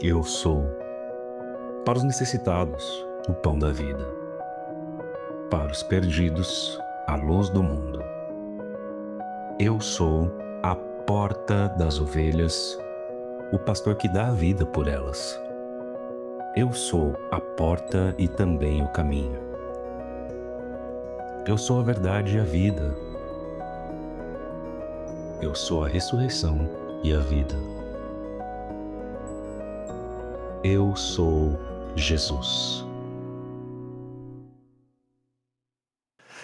Eu sou, para os necessitados, o pão da vida, para os perdidos, a luz do mundo. Eu sou a porta das ovelhas, o pastor que dá a vida por elas. Eu sou a porta e também o caminho. Eu sou a verdade e a vida. Eu sou a ressurreição e a vida. Eu sou Jesus.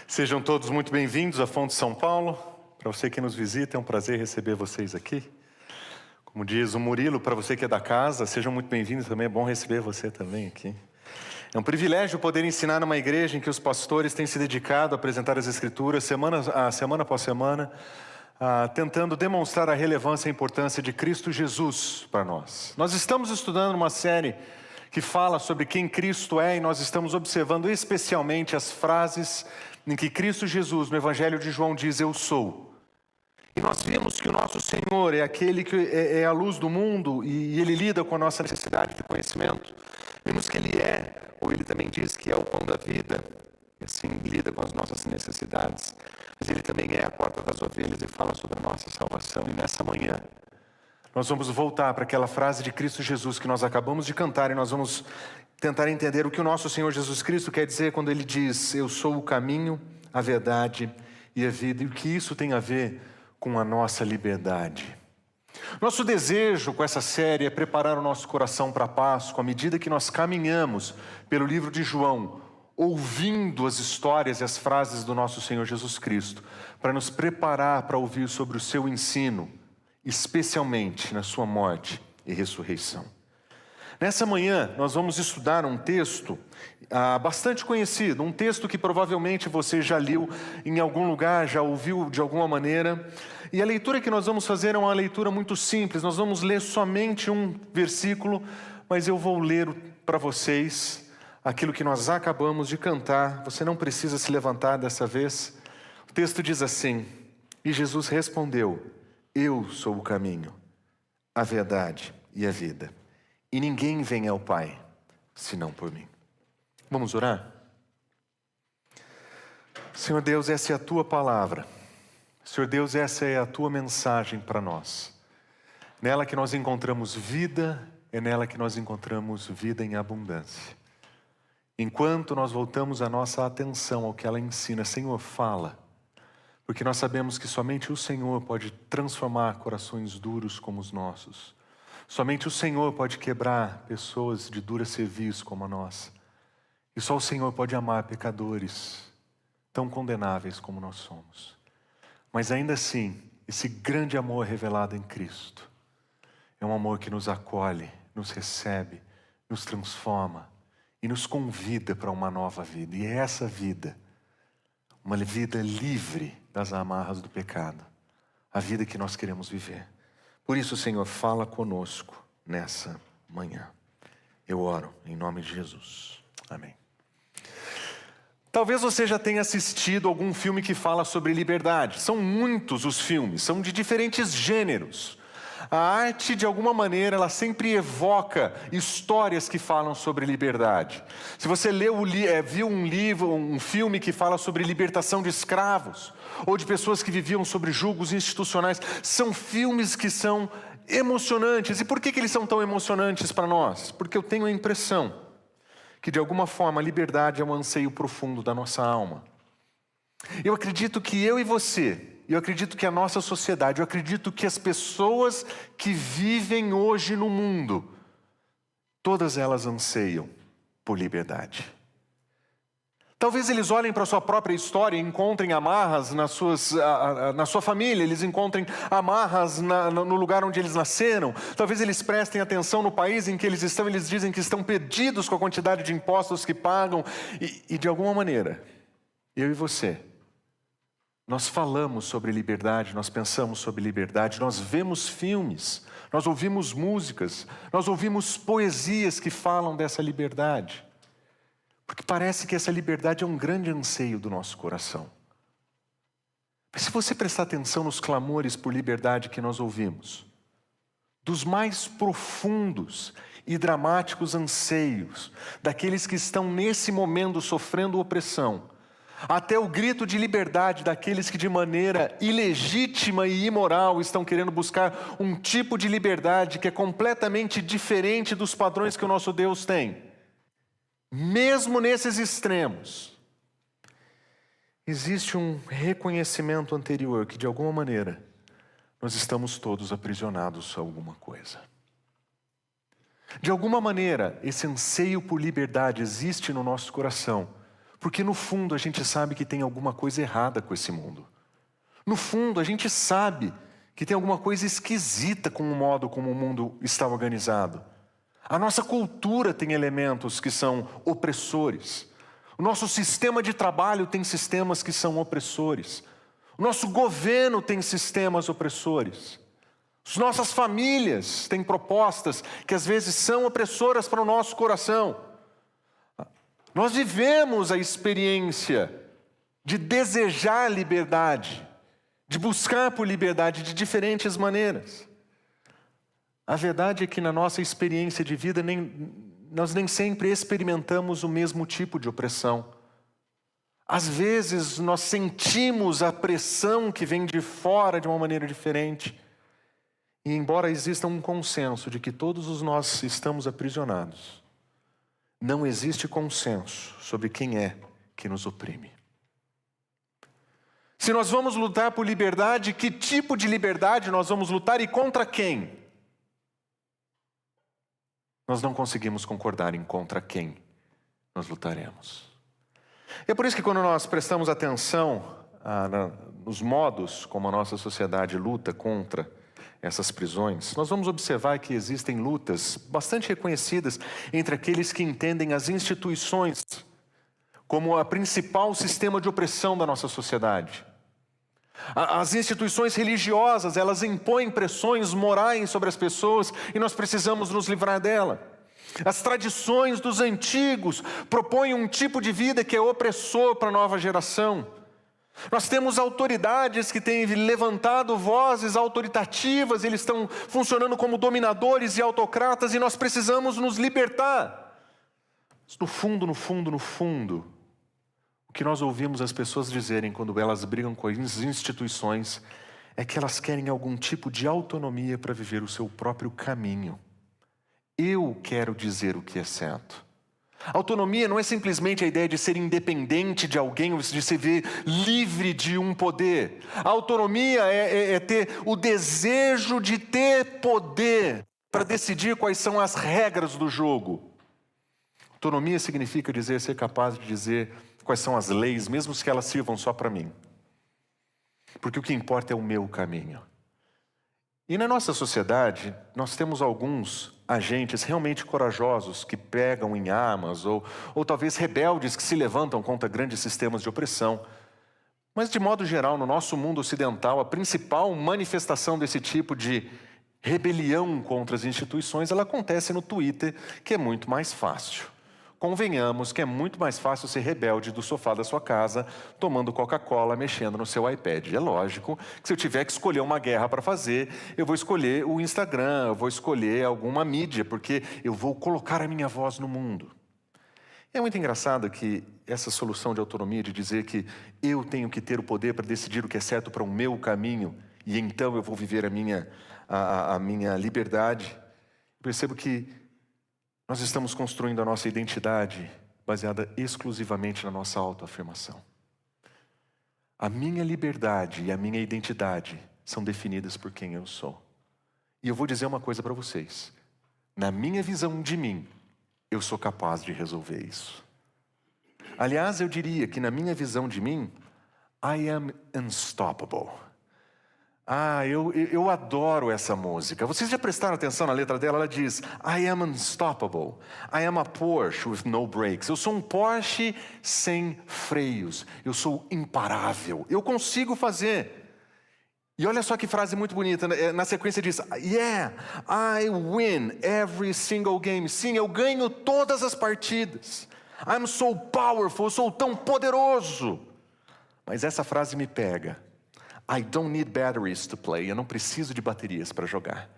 Sejam todos muito bem-vindos à Fonte São Paulo. Para você que nos visita, é um prazer receber vocês aqui. Como diz o Murilo, para você que é da casa, sejam muito bem-vindos também. É bom receber você também aqui. É um privilégio poder ensinar numa igreja em que os pastores têm se dedicado a apresentar as Escrituras semana após semana, tentando demonstrar a relevância e a importância de Cristo Jesus para nós. Nós estamos estudando uma série que fala sobre quem Cristo é e nós estamos observando especialmente as frases em que Cristo Jesus, no Evangelho de João, diz: eu sou. E nós vimos que o nosso Senhor é aquele que é a luz do mundo e Ele lida com a nossa necessidade de conhecimento. Vimos que Ele ou Ele também diz que é o pão da vida, e assim lida com as nossas necessidades. Mas Ele também é a porta das ovelhas e fala sobre a nossa salvação. E nessa manhã, nós vamos voltar para aquela frase de Cristo Jesus que nós acabamos de cantar e nós vamos tentar entender o que o nosso Senhor Jesus Cristo quer dizer quando Ele diz: eu sou o caminho, a verdade e a vida. E o que isso tem a ver com a nossa liberdade. Nosso desejo com essa série é preparar o nosso coração para a Páscoa à medida que nós caminhamos pelo livro de João, ouvindo as histórias e as frases do nosso Senhor Jesus Cristo, para nos preparar para ouvir sobre o seu ensino, especialmente na sua morte e ressurreição. Nessa manhã, nós vamos estudar um texto bastante conhecido, um texto que provavelmente você já leu em algum lugar, já ouviu de alguma maneira. E a leitura que nós vamos fazer é uma leitura muito simples. Nós vamos ler somente um versículo, mas eu vou ler para vocês aquilo que nós acabamos de cantar. Você não precisa se levantar dessa vez. O texto diz assim: e Jesus respondeu: eu sou o caminho, a verdade e a vida. E ninguém vem ao Pai, senão por mim. Vamos orar? Senhor Deus, essa é a Tua palavra. Senhor Deus, essa é a Tua mensagem para nós. Nela que nós encontramos vida, é nela que nós encontramos vida em abundância. Enquanto nós voltamos a nossa atenção ao que ela ensina, Senhor, fala. Porque nós sabemos que somente o Senhor pode transformar corações duros como os nossos. Somente o Senhor pode quebrar pessoas de dura cerviz como a nossa. E só o Senhor pode amar pecadores tão condenáveis como nós somos. Mas ainda assim, esse grande amor revelado em Cristo é um amor que nos acolhe, nos recebe, nos transforma e nos convida para uma nova vida. E é essa vida, uma vida livre das amarras do pecado, a vida que nós queremos viver. Por isso, Senhor, fala conosco nessa manhã. Eu oro em nome de Jesus. Amém. Talvez você já tenha assistido algum filme que fala sobre liberdade. São muitos os filmes, são de diferentes gêneros. A arte, de alguma maneira, ela sempre evoca histórias que falam sobre liberdade. Se você viu um filme que fala sobre libertação de escravos, ou de pessoas que viviam sob julgos institucionais, são filmes que são emocionantes. E por que eles são tão emocionantes para nós? Porque eu tenho a impressão que, de alguma forma, a liberdade é um anseio profundo da nossa alma. Eu acredito que eu e você, eu acredito que a nossa sociedade, eu acredito que as pessoas que vivem hoje no mundo, todas elas anseiam por liberdade. Talvez eles olhem para a sua própria história e encontrem amarras na sua família, eles encontrem amarras no lugar onde eles nasceram. Talvez eles prestem atenção no país em que eles estão, eles dizem que estão perdidos com a quantidade de impostos que pagam. E de alguma maneira, eu e você, nós falamos sobre liberdade, nós pensamos sobre liberdade, nós vemos filmes nós ouvimos músicas, nós ouvimos poesias que falam dessa liberdade. Porque parece que essa liberdade é um grande anseio do nosso coração. Mas se você prestar atenção nos clamores por liberdade que nós ouvimos, dos mais profundos e dramáticos anseios daqueles que estão nesse momento sofrendo opressão, até o grito de liberdade daqueles que de maneira ilegítima e imoral estão querendo buscar um tipo de liberdade que é completamente diferente dos padrões que o nosso Deus tem. Mesmo nesses extremos, existe um reconhecimento anterior que de alguma maneira nós estamos todos aprisionados a alguma coisa. De alguma maneira, esse anseio por liberdade existe no nosso coração, porque no fundo a gente sabe que tem alguma coisa errada com esse mundo. No fundo a gente sabe que tem alguma coisa esquisita com o modo como o mundo está organizado. A nossa cultura tem elementos que são opressores. O nosso sistema de trabalho tem sistemas que são opressores. O nosso governo tem sistemas opressores. As nossas famílias têm propostas que às vezes são opressoras para o nosso coração. Nós vivemos a experiência de desejar liberdade, de buscar por liberdade de diferentes maneiras. A verdade é que na nossa experiência de vida, nós nem sempre experimentamos o mesmo tipo de opressão. Às vezes nós sentimos a pressão que vem de fora de uma maneira diferente. E embora exista um consenso de que todos nós estamos aprisionados, não existe consenso sobre quem é que nos oprime. Se nós vamos lutar por liberdade, que tipo de liberdade nós vamos lutar e contra quem? Nós não conseguimos concordar em contra quem nós lutaremos. É por isso que quando nós prestamos atenção nos modos como a nossa sociedade luta contra essas prisões, nós vamos observar que existem lutas bastante reconhecidas entre aqueles que entendem as instituições como a principal sistema de opressão da nossa sociedade. As instituições religiosas, elas impõem pressões morais sobre as pessoas e nós precisamos nos livrar dela. As tradições dos antigos propõem um tipo de vida que é opressor para a nova geração. Nós temos autoridades que têm levantado vozes autoritativas, eles estão funcionando como dominadores e autocratas e nós precisamos nos libertar. No fundo, o que nós ouvimos as pessoas dizerem quando elas brigam com as instituições é que elas querem algum tipo de autonomia para viver o seu próprio caminho. Eu quero dizer o que é certo. Autonomia não é simplesmente a ideia de ser independente de alguém, ou de se ver livre de um poder. A autonomia é ter o desejo de ter poder para decidir quais são as regras do jogo. Autonomia significa ser capaz de dizer quais são as leis, mesmo que elas sirvam só para mim. Porque o que importa é o meu caminho. E na nossa sociedade, nós temos alguns agentes realmente corajosos que pegam em armas, ou talvez rebeldes que se levantam contra grandes sistemas de opressão. Mas, de modo geral, no nosso mundo ocidental, a principal manifestação desse tipo de rebelião contra as instituições, ela acontece no Twitter, que é muito mais fácil. Convenhamos que é muito mais fácil ser rebelde do sofá da sua casa, tomando Coca-Cola, mexendo no seu iPad. É lógico que se eu tiver que escolher uma guerra para fazer, eu vou escolher o Instagram, eu vou escolher alguma mídia, porque eu vou colocar a minha voz no mundo. É muito engraçado que essa solução de autonomia, de dizer que eu tenho que ter o poder para decidir o que é certo para o meu caminho, e então eu vou viver a minha liberdade, percebo que nós estamos construindo a nossa identidade baseada exclusivamente na nossa autoafirmação. A minha liberdade e a minha identidade são definidas por quem eu sou. E eu vou dizer uma coisa para vocês. Na minha visão de mim, eu sou capaz de resolver isso. Aliás, eu diria que na minha visão de mim, I am unstoppable. Eu adoro essa música. Vocês já prestaram atenção na letra dela? Ela diz, I am unstoppable. I am a Porsche with no brakes. Eu sou um Porsche sem freios. Eu sou imparável. Eu consigo fazer. E olha só que frase muito bonita, na sequência diz, yeah, I win every single game. Sim, eu ganho todas as partidas. I'm so powerful, eu sou tão poderoso. Mas essa frase me pega. I don't need batteries to play. Eu não preciso de baterias para jogar.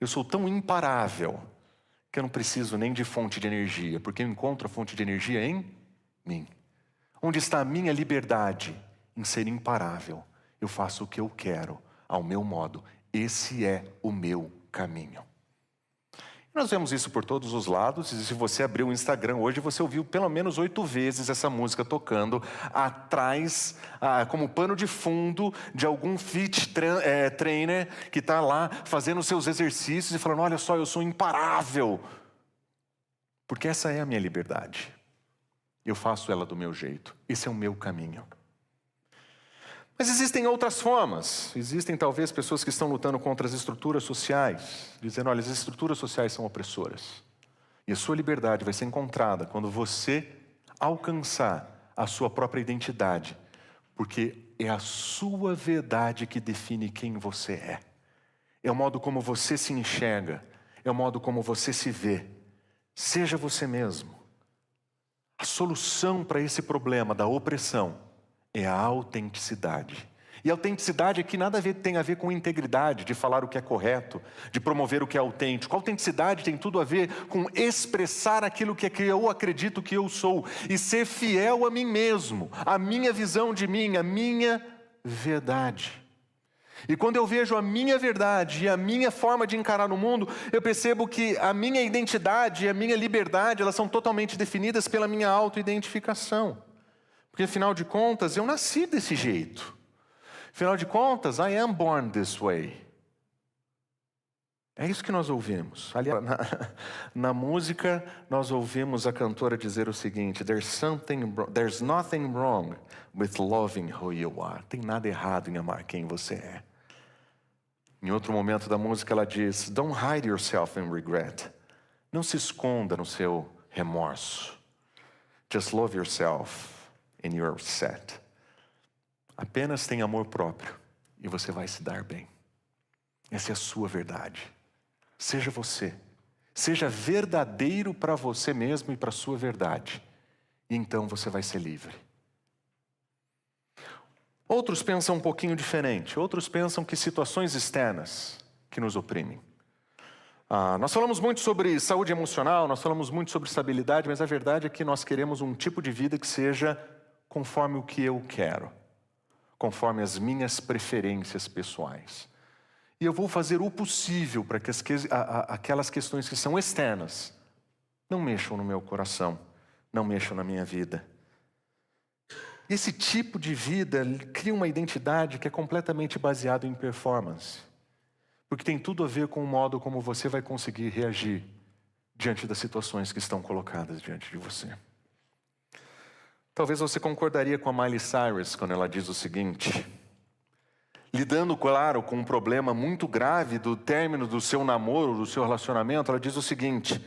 Eu sou tão imparável que eu não preciso nem de fonte de energia, porque eu encontro a fonte de energia em mim. Onde está a minha liberdade? Em ser imparável. Eu faço o que eu quero, ao meu modo. Esse é o meu caminho. Nós vemos isso por todos os lados, e se você abrir o Instagram hoje, você ouviu pelo menos 8 vezes essa música tocando atrás, como pano de fundo de algum fit trainer que está lá fazendo os seus exercícios e falando, olha só, eu sou imparável. Porque essa é a minha liberdade. Eu faço ela do meu jeito. Esse é o meu caminho. Mas existem outras formas. Existem talvez pessoas que estão lutando contra as estruturas sociais, dizendo, olha, as estruturas sociais são opressoras. E a sua liberdade vai ser encontrada quando você alcançar a sua própria identidade, porque é a sua verdade que define quem você é. É o modo como você se enxerga, é o modo como você se vê. Seja você mesmo. A solução para esse problema da opressão é a autenticidade. E a autenticidade aqui nada tem a ver com integridade, de falar o que é correto, de promover o que é autêntico. A autenticidade tem tudo a ver com expressar aquilo que eu acredito que eu sou e ser fiel a mim mesmo, a minha visão de mim, a minha verdade. E quando eu vejo a minha verdade e a minha forma de encarar o mundo, eu percebo que a minha identidade e a minha liberdade, elas são totalmente definidas pela minha autoidentificação. Porque, afinal de contas, eu nasci desse jeito. Afinal de contas, I am born this way. É isso que nós ouvimos. Aliás, na música, nós ouvimos a cantora dizer o seguinte, there's nothing wrong with loving who you are. Tem nada errado em amar quem você é. Em outro momento da música, ela diz, don't hide yourself in regret. Não se esconda no seu remorso. Just love yourself. And you're set. Apenas tenha amor próprio e você vai se dar bem. Essa é a sua verdade. Seja você. Seja verdadeiro para você mesmo e para a sua verdade. E então você vai ser livre. Outros pensam um pouquinho diferente. Outros pensam que situações externas que nos oprimem. Nós falamos muito sobre saúde emocional, nós falamos muito sobre estabilidade, mas a verdade é que nós queremos um tipo de vida que seja conforme o que eu quero, conforme as minhas preferências pessoais. E eu vou fazer o possível para que aquelas questões que são externas não mexam no meu coração, não mexam na minha vida. Esse tipo de vida cria uma identidade que é completamente baseada em performance, porque tem tudo a ver com o modo como você vai conseguir reagir diante das situações que estão colocadas diante de você. Talvez você concordaria com a Miley Cyrus quando ela diz o seguinte, lidando, claro, com um problema muito grave do término do seu namoro, do seu relacionamento, ela diz o seguinte,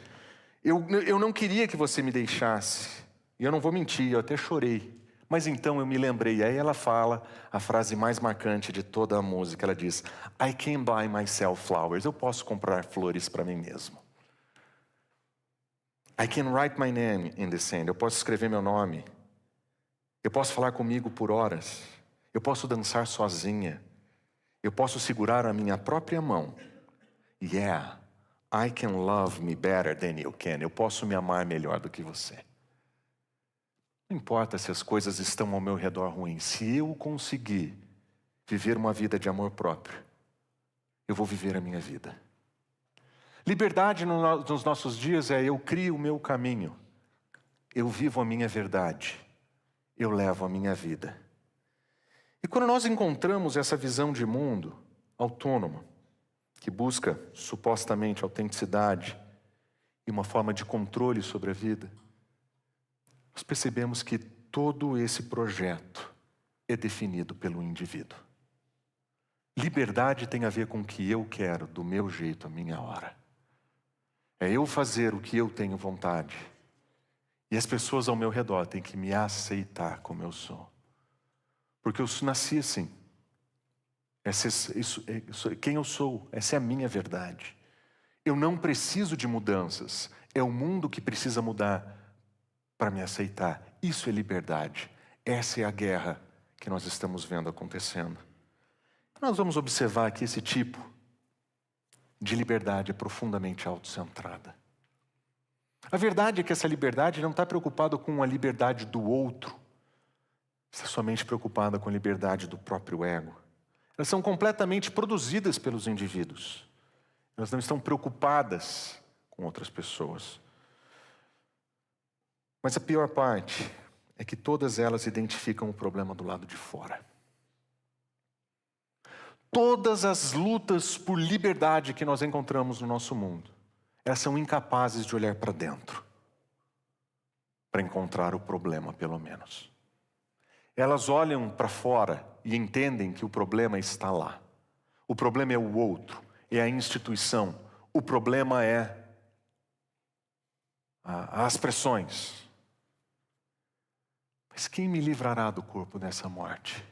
eu não queria que você me deixasse, e eu não vou mentir, eu até chorei, mas então eu me lembrei, aí ela fala a frase mais marcante de toda a música, ela diz, I can buy myself flowers, eu posso comprar flores para mim mesmo. I can write my name in the sand, eu posso escrever meu nome. Eu posso falar comigo por horas. Eu posso dançar sozinha. Eu posso segurar a minha própria mão. Yeah, I can love me better than you can. Eu posso me amar melhor do que você. Não importa se as coisas estão ao meu redor ruins. Se eu conseguir viver uma vida de amor próprio, eu vou viver a minha vida. Liberdade nos nossos dias é eu crio o meu caminho. Eu vivo a minha verdade. Eu levo a minha vida. E quando nós encontramos essa visão de mundo autônoma, que busca supostamente autenticidade e uma forma de controle sobre a vida, nós percebemos que todo esse projeto é definido pelo indivíduo. Liberdade tem a ver com o que eu quero, do meu jeito, a minha hora. É eu fazer o que eu tenho vontade. E as pessoas ao meu redor têm que me aceitar como eu sou. Porque eu nasci assim. Quem eu sou, essa é a minha verdade. Eu não preciso de mudanças, é o mundo que precisa mudar para me aceitar. Isso é liberdade. Essa é a guerra que nós estamos vendo acontecendo. Nós vamos observar que esse tipo de liberdade é profundamente autocentrada. A verdade é que essa liberdade não está preocupada com a liberdade do outro, está somente preocupada com a liberdade do próprio ego. Elas são completamente produzidas pelos indivíduos. Elas não estão preocupadas com outras pessoas. Mas a pior parte é que todas elas identificam o problema do lado de fora. Todas as lutas por liberdade que nós encontramos no nosso mundo, elas são incapazes de olhar para dentro, para encontrar o problema, pelo menos. Elas olham para fora e entendem que o problema está lá. O problema é o outro, é a instituição. O problema é as pressões. Mas quem me livrará do corpo dessa morte?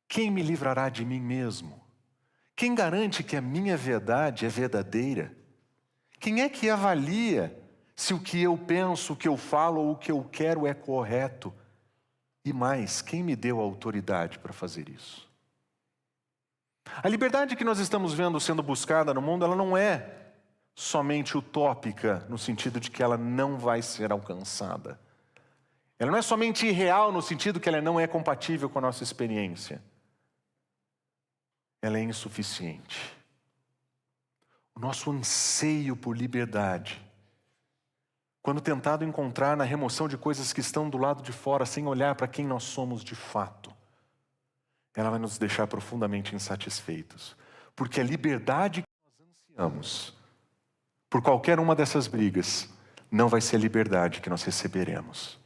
Quem me livrará de mim mesmo? Quem garante que a minha verdade é verdadeira? Quem é que avalia se o que eu penso, o que eu falo ou o que eu quero é correto? E mais, quem me deu a autoridade para fazer isso? A liberdade que nós estamos vendo sendo buscada no mundo, ela não é somente utópica, no sentido de que ela não vai ser alcançada. Ela não é somente irreal, no sentido que ela não é compatível com a nossa experiência. Ela é insuficiente. O nosso anseio por liberdade, quando tentado encontrar na remoção de coisas que estão do lado de fora, sem olhar para quem nós somos de fato, ela vai nos deixar profundamente insatisfeitos. Porque a liberdade que nós ansiamos, por qualquer uma dessas brigas, não vai ser a liberdade que nós receberemos.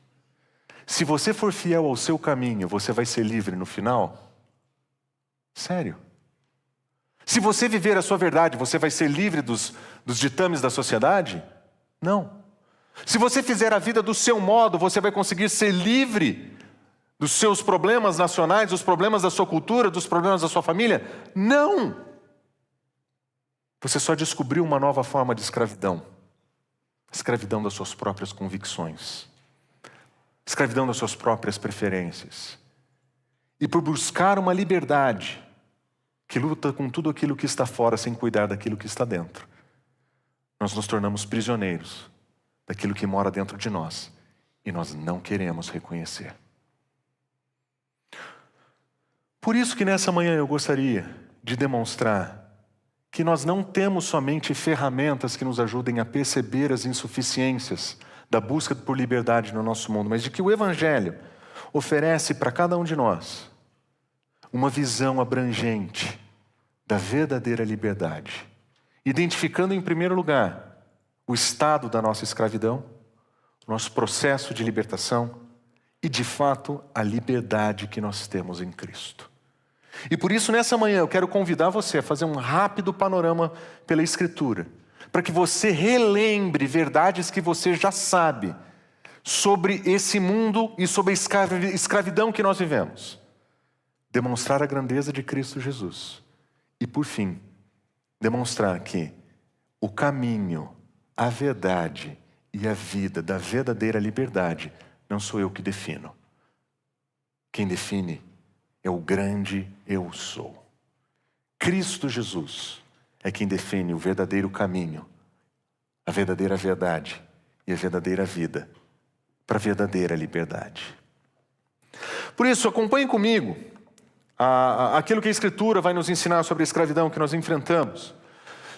Se você for fiel ao seu caminho, você vai ser livre no final? Sério? Se você viver a sua verdade, você vai ser livre dos ditames da sociedade? Não. Se você fizer a vida do seu modo, você vai conseguir ser livre dos seus problemas nacionais, dos problemas da sua cultura, dos problemas da sua família? Não! Você só descobriu uma nova forma de escravidão. Escravidão das suas próprias convicções. Escravidão das suas próprias preferências. E por buscar uma liberdade que luta com tudo aquilo que está fora sem cuidar daquilo que está dentro, nós nos tornamos prisioneiros daquilo que mora dentro de nós e nós não queremos reconhecer. Por isso que nessa manhã eu gostaria de demonstrar que nós não temos somente ferramentas que nos ajudem a perceber as insuficiências da busca por liberdade no nosso mundo, mas de que o Evangelho oferece para cada um de nós uma visão abrangente da verdadeira liberdade, identificando em primeiro lugar o estado da nossa escravidão, o nosso processo de libertação e, de fato, a liberdade que nós temos em Cristo. E por isso, nessa manhã, eu quero convidar você a fazer um rápido panorama pela Escritura, para que você relembre verdades que você já sabe sobre esse mundo e sobre a escravidão que nós vivemos. Demonstrar a grandeza de Cristo Jesus. E, por fim, demonstrar que o caminho, a verdade e a vida da verdadeira liberdade não sou eu que defino. Quem define é o grande eu sou. Cristo Jesus é quem define o verdadeiro caminho, a verdadeira verdade e a verdadeira vida para a verdadeira liberdade. Por isso, acompanhe comigo aquilo que a Escritura vai nos ensinar sobre a escravidão que nós enfrentamos.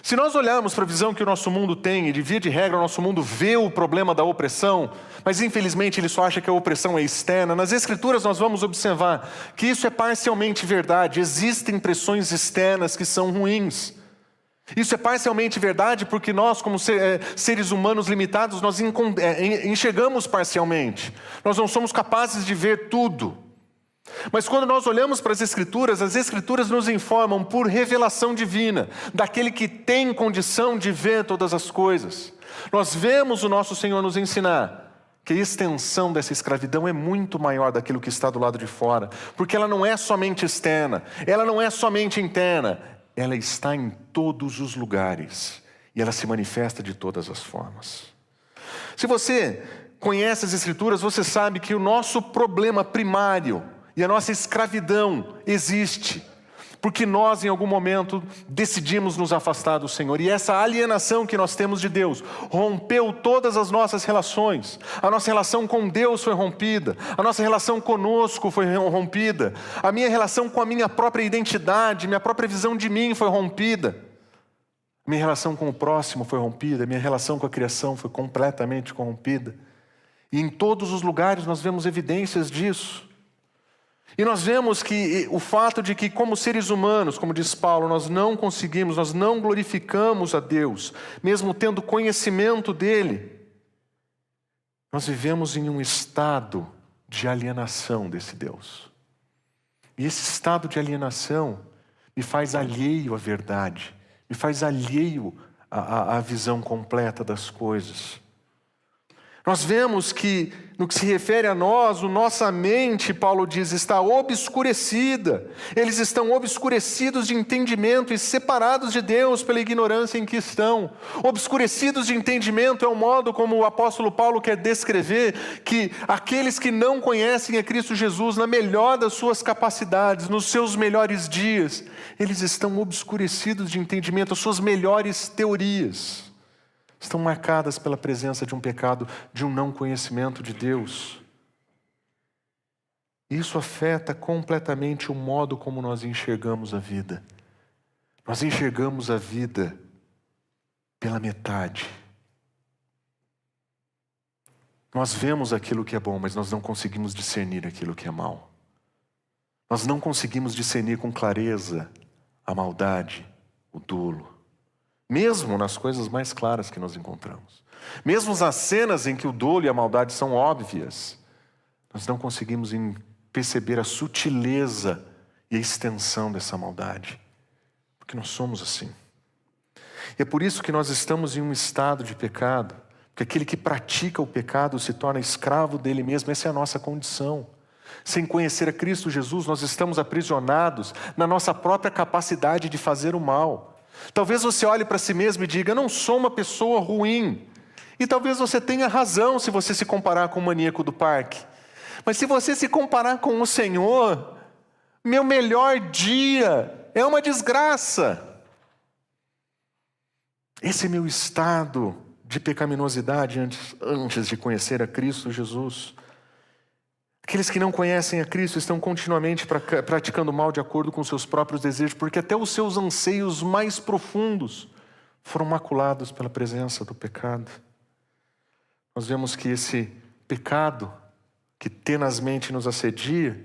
Se nós olharmos para a visão que o nosso mundo tem, e de via de regra o nosso mundo vê o problema da opressão, mas infelizmente ele só acha que a opressão é externa, nas Escrituras nós vamos observar que isso é parcialmente verdade. Existem pressões externas que são ruins. Isso é parcialmente verdade porque nós, como seres humanos limitados, nós enxergamos parcialmente. Nós não somos capazes de ver tudo. Mas quando nós olhamos para as Escrituras nos informam por revelação divina, daquele que tem condição de ver todas as coisas. Nós vemos o nosso Senhor nos ensinar que a extensão dessa escravidão é muito maior daquilo que está do lado de fora, porque ela não é somente externa, ela não é somente interna, ela está em todos os lugares e ela se manifesta de todas as formas. Se você conhece as Escrituras, você sabe que o nosso problema primário e a nossa escravidão existe porque nós em algum momento decidimos nos afastar do Senhor. E essa alienação que nós temos de Deus rompeu todas as nossas relações. A nossa relação com Deus foi rompida. A nossa relação conosco foi rompida. A minha relação com a minha própria identidade, minha própria visão de mim foi rompida. Minha relação com o próximo foi rompida. Minha relação com a criação foi completamente corrompida. E em todos os lugares nós vemos evidências disso. E nós vemos que o fato de que, como seres humanos, como diz Paulo, nós não conseguimos, nós não glorificamos a Deus, mesmo tendo conhecimento dEle, nós vivemos em um estado de alienação desse Deus. E esse estado de alienação me faz alheio à verdade, me faz alheio à visão completa das coisas. Nós vemos que, no que se refere a nós, a nossa mente, Paulo diz, está obscurecida. Eles estão obscurecidos de entendimento e separados de Deus pela ignorância em que estão. Obscurecidos de entendimento é o modo como o apóstolo Paulo quer descrever que aqueles que não conhecem a Cristo Jesus na melhor das suas capacidades, nos seus melhores dias, eles estão obscurecidos de entendimento, as suas melhores teorias estão marcadas pela presença de um pecado, de um não conhecimento de Deus. Isso afeta completamente o modo como nós enxergamos a vida. Nós enxergamos a vida pela metade. Nós vemos aquilo que é bom, mas nós não conseguimos discernir aquilo que é mal. Nós não conseguimos discernir com clareza a maldade, o dolo. Mesmo nas coisas mais claras que nós encontramos. Mesmo nas cenas em que o dolo e a maldade são óbvias, nós não conseguimos perceber a sutileza e a extensão dessa maldade. Porque nós somos assim. E é por isso que nós estamos em um estado de pecado. Porque aquele que pratica o pecado se torna escravo dele mesmo. Essa é a nossa condição. Sem conhecer a Cristo Jesus, nós estamos aprisionados na nossa própria capacidade de fazer o mal. Talvez você olhe para si mesmo e diga, eu não sou uma pessoa ruim. E talvez você tenha razão se você se comparar com o maníaco do parque. Mas se você se comparar com o Senhor, meu melhor dia é uma desgraça. Esse é meu estado de pecaminosidade antes de conhecer a Cristo Jesus. Aqueles que não conhecem a Cristo estão continuamente praticando mal de acordo com seus próprios desejos, porque até os seus anseios mais profundos foram maculados pela presença do pecado. Nós vemos que esse pecado que tenazmente nos assedia,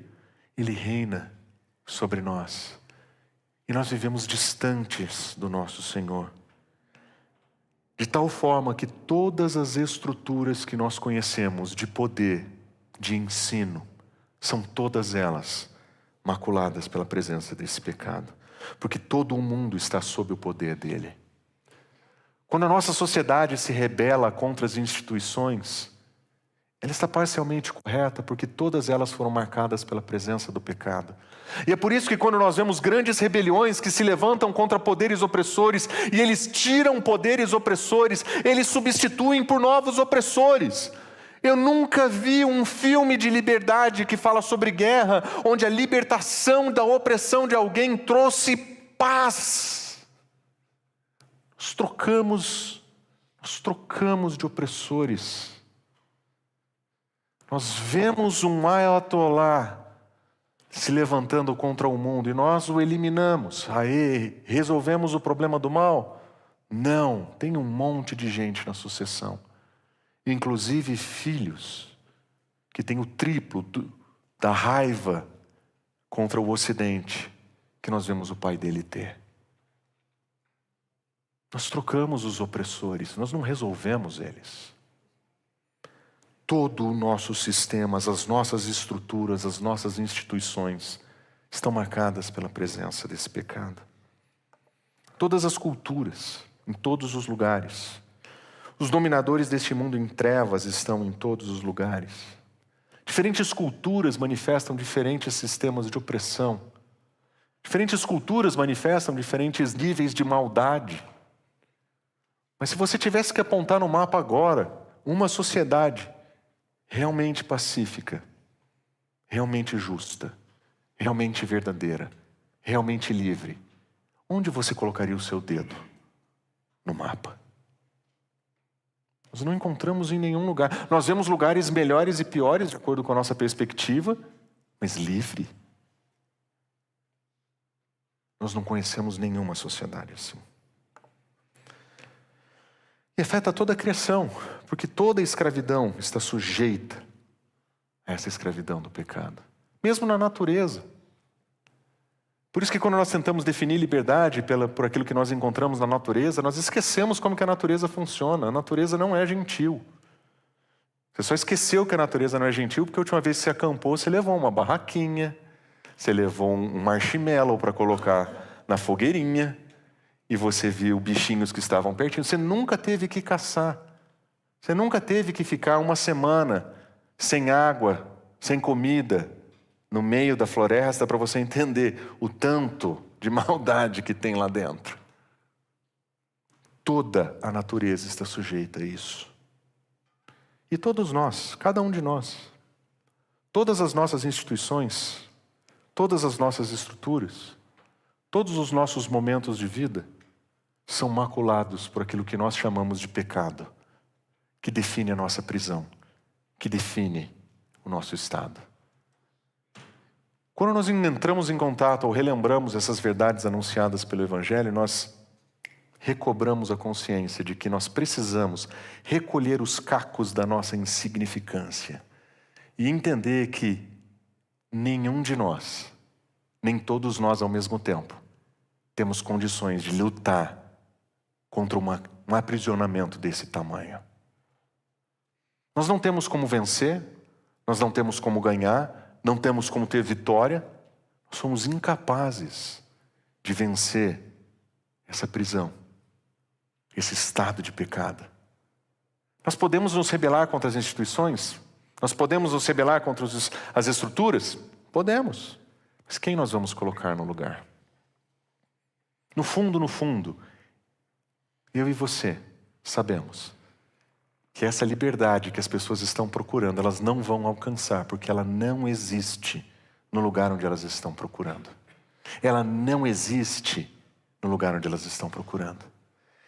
ele reina sobre nós. E nós vivemos distantes do nosso Senhor. De tal forma que todas as estruturas que nós conhecemos de poder, de ensino, são todas elas maculadas pela presença desse pecado. Porque todo o mundo está sob o poder dele. Quando a nossa sociedade se rebela contra as instituições, ela está parcialmente correta, porque todas elas foram marcadas pela presença do pecado. E é por isso que quando nós vemos grandes rebeliões que se levantam contra poderes opressores, e eles tiram poderes opressores, eles substituem por novos opressores. Eu nunca vi um filme de liberdade que fala sobre guerra, onde a libertação da opressão de alguém trouxe paz. Nós trocamos de opressores. Nós vemos um ayatolá se levantando contra o mundo e nós o eliminamos. Aê, resolvemos o problema do mal? Não, tem um monte de gente na sucessão. Inclusive filhos que têm o triplo da raiva contra o Ocidente que nós vemos o pai dele ter. Nós trocamos os opressores, nós não resolvemos eles. Todo o nosso sistema, as nossas estruturas, as nossas instituições estão marcadas pela presença desse pecado. Todas as culturas, em todos os lugares, Os dominadores deste mundo em trevas estão em todos os lugares. Diferentes culturas manifestam diferentes sistemas de opressão. Diferentes culturas manifestam diferentes níveis de maldade. Mas se você tivesse que apontar no mapa agora uma sociedade realmente pacífica, realmente justa, realmente verdadeira, realmente livre, onde você colocaria o seu dedo no mapa? Nós não encontramos em nenhum lugar. Nós vemos lugares melhores e piores de acordo com a nossa perspectiva, mas livre. Nós não conhecemos nenhuma sociedade assim. E afeta toda a criação, porque toda a escravidão está sujeita a essa escravidão do pecado. Mesmo na natureza. Por isso que quando nós tentamos definir liberdade por aquilo que nós encontramos na natureza, nós esquecemos como que a natureza funciona. A natureza não é gentil. Você só esqueceu que a natureza não é gentil porque a última vez que você acampou, você levou uma barraquinha, você levou um marshmallow para colocar na fogueirinha e você viu bichinhos que estavam pertinho. Você nunca teve que caçar. Você nunca teve que ficar uma semana sem água, sem comida, no meio da floresta para você entender o tanto de maldade que tem lá dentro. Toda a natureza está sujeita a isso. E todos nós, cada um de nós, todas as nossas instituições, todas as nossas estruturas, todos os nossos momentos de vida são maculados por aquilo que nós chamamos de pecado, que define a nossa prisão, que define o nosso estado. Quando nós entramos em contato ou relembramos essas verdades anunciadas pelo Evangelho, nós recobramos a consciência de que nós precisamos recolher os cacos da nossa insignificância e entender que nenhum de nós, nem todos nós ao mesmo tempo, temos condições de lutar contra um aprisionamento desse tamanho. Nós não temos como vencer, nós não temos como ganhar, não temos como ter vitória, nós somos incapazes de vencer essa prisão, esse estado de pecado. Nós podemos nos rebelar contra as instituições? Nós podemos nos rebelar contra as estruturas? Podemos. Mas quem nós vamos colocar no lugar? No fundo, eu e você sabemos que essa liberdade que as pessoas estão procurando, elas não vão alcançar, porque ela não existe no lugar onde elas estão procurando. Ela não existe no lugar onde elas estão procurando.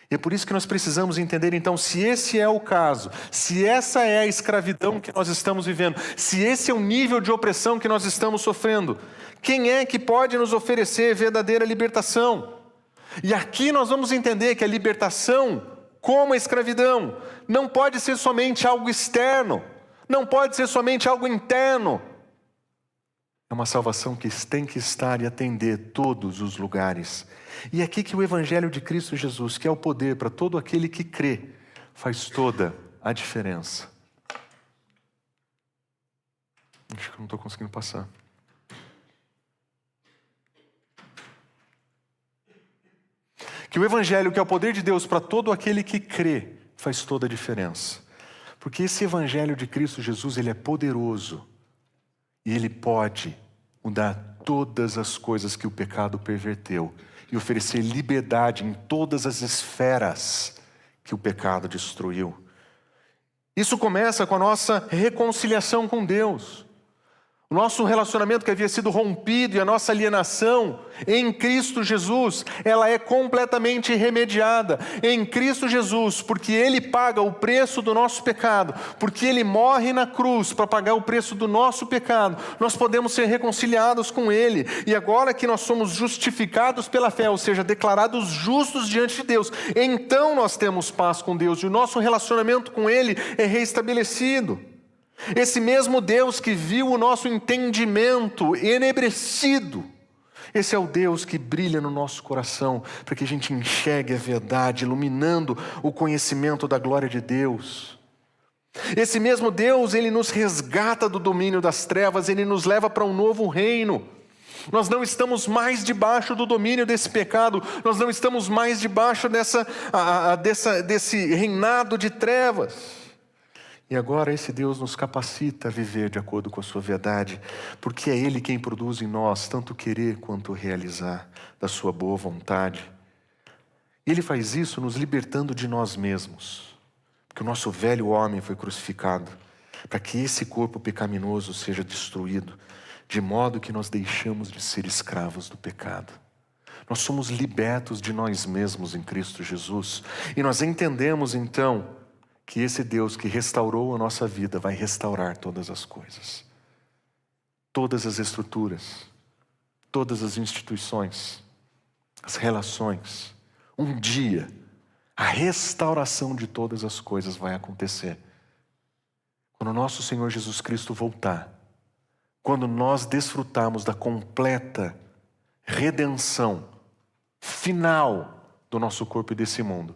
E é por isso que nós precisamos entender, então, se esse é o caso, se essa é a escravidão que nós estamos vivendo, se esse é o nível de opressão que nós estamos sofrendo, quem é que pode nos oferecer verdadeira libertação? E aqui nós vamos entender que a libertação, como a escravidão, não pode ser somente algo externo, não pode ser somente algo interno. É uma salvação que tem que estar e atender todos os lugares. E é aqui que o Evangelho de Cristo Jesus, que é o poder para todo aquele que crê, faz toda a diferença. Acho que eu não estou conseguindo passar. Que o Evangelho, que é o poder de Deus para todo aquele que crê, faz toda a diferença. Porque esse Evangelho de Cristo Jesus, ele é poderoso. E ele pode mudar todas as coisas que o pecado perverteu. E oferecer liberdade em todas as esferas que o pecado destruiu. Isso começa com a nossa reconciliação com Deus. O nosso relacionamento que havia sido rompido e a nossa alienação em Cristo Jesus, ela é completamente remediada em Cristo Jesus, porque Ele paga o preço do nosso pecado, porque Ele morre na cruz para pagar o preço do nosso pecado, nós podemos ser reconciliados com Ele. E agora que nós somos justificados pela fé, ou seja, declarados justos diante de Deus, então nós temos paz com Deus e o nosso relacionamento com Ele é restabelecido. Esse mesmo Deus que viu o nosso entendimento enebrecido, esse é o Deus que brilha no nosso coração, para que a gente enxergue a verdade, iluminando o conhecimento da glória de Deus. Esse mesmo Deus, Ele nos resgata do domínio das trevas, Ele nos leva para um novo reino. Nós não estamos mais debaixo do domínio desse pecado. Nós não estamos mais debaixo desse reinado de trevas. E agora esse Deus nos capacita a viver de acordo com a sua verdade, porque é Ele quem produz em nós tanto querer quanto realizar da sua boa vontade. E Ele faz isso nos libertando de nós mesmos, porque o nosso velho homem foi crucificado, para que esse corpo pecaminoso seja destruído, de modo que nós deixamos de ser escravos do pecado. Nós somos libertos de nós mesmos em Cristo Jesus, e nós entendemos então que esse Deus que restaurou a nossa vida vai restaurar todas as coisas. Todas as estruturas, todas as instituições, as relações. Um dia, a restauração de todas as coisas vai acontecer. Quando o nosso Senhor Jesus Cristo voltar, quando nós desfrutarmos da completa redenção final do nosso corpo e desse mundo,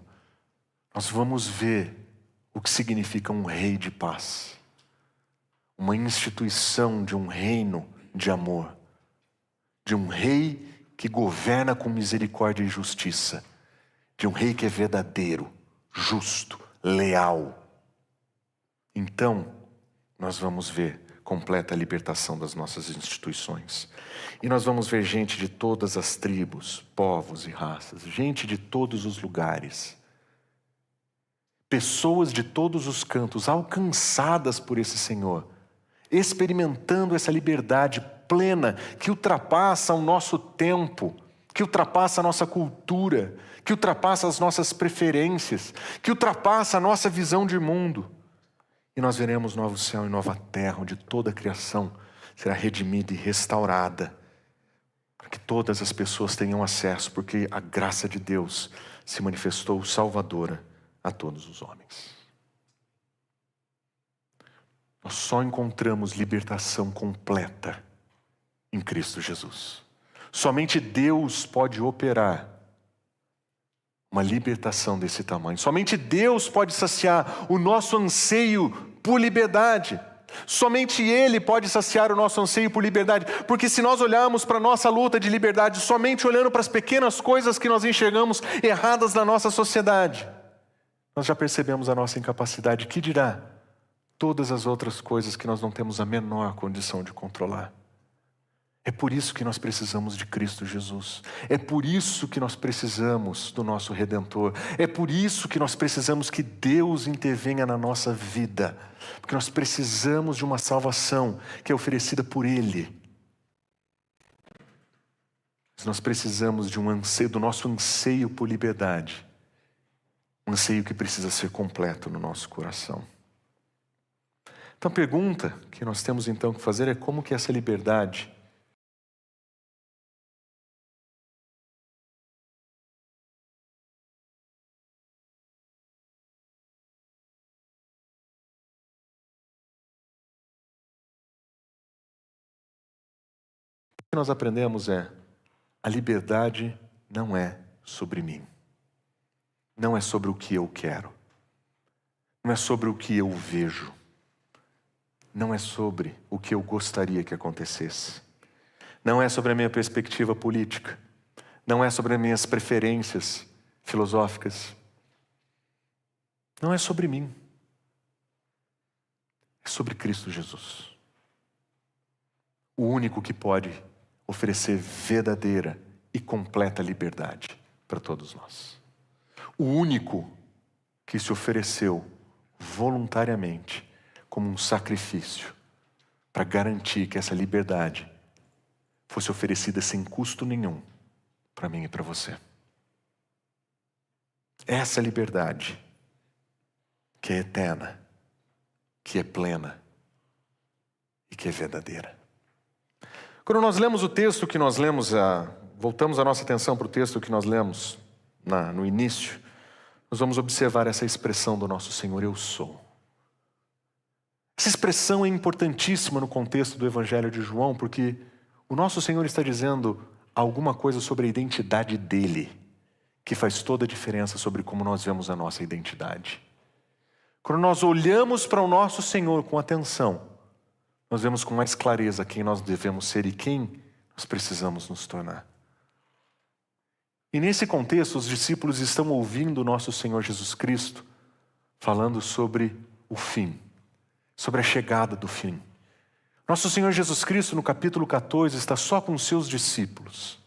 nós vamos ver o que significa um rei de paz, uma instituição de um reino de amor, de um rei que governa com misericórdia e justiça, de um rei que é verdadeiro, justo, leal. Então, nós vamos ver completa libertação das nossas instituições. E nós vamos ver gente de todas as tribos, povos e raças, gente de todos os lugares. Pessoas de todos os cantos alcançadas por esse Senhor, experimentando essa liberdade plena que ultrapassa o nosso tempo, que ultrapassa a nossa cultura, que ultrapassa as nossas preferências, que ultrapassa a nossa visão de mundo. E nós veremos novo céu e nova terra, onde toda a criação será redimida e restaurada, para que todas as pessoas tenham acesso, porque a graça de Deus se manifestou salvadora a todos os homens. Nós só encontramos libertação completa em Cristo Jesus. Somente Deus pode operar uma libertação desse tamanho. Somente Deus pode saciar o nosso anseio por liberdade. Somente Ele pode saciar o nosso anseio por liberdade. Porque se nós olharmos para a nossa luta de liberdade, somente olhando para as pequenas coisas que nós enxergamos erradas na nossa sociedade, nós já percebemos a nossa incapacidade. Que dirá todas as outras coisas que nós não temos a menor condição de controlar? É por isso que nós precisamos de Cristo Jesus. É por isso que nós precisamos do nosso Redentor. É por isso que nós precisamos que Deus intervenha na nossa vida. Porque nós precisamos de uma salvação que é oferecida por Ele. Nós precisamos de do nosso anseio por liberdade. Um anseio que precisa ser completo no nosso coração. Então a pergunta que nós temos então que fazer é como que essa liberdade que nós aprendemos a liberdade não é sobre mim. Não é sobre o que eu quero. Não é sobre o que eu vejo. Não é sobre o que eu gostaria que acontecesse. Não é sobre a minha perspectiva política. Não é sobre as minhas preferências filosóficas. Não é sobre mim. É sobre Cristo Jesus. O único que pode oferecer verdadeira e completa liberdade para todos nós. O único que se ofereceu voluntariamente como um sacrifício para garantir que essa liberdade fosse oferecida sem custo nenhum para mim e para você. Essa liberdade que é eterna, que é plena e que é verdadeira. Quando nós lemos o texto que nós lemos, voltamos a nossa atenção para o texto que nós lemos no início, nós vamos observar essa expressão do nosso Senhor, eu sou. Essa expressão é importantíssima no contexto do Evangelho de João, porque o nosso Senhor está dizendo alguma coisa sobre a identidade dele, que faz toda a diferença sobre como nós vemos a nossa identidade. Quando nós olhamos para o nosso Senhor com atenção, nós vemos com mais clareza quem nós devemos ser e quem nós precisamos nos tornar. E nesse contexto, os discípulos estão ouvindo o nosso Senhor Jesus Cristo falando sobre o fim, sobre a chegada do fim. Nosso Senhor Jesus Cristo, no capítulo 14, está só com os seus discípulos.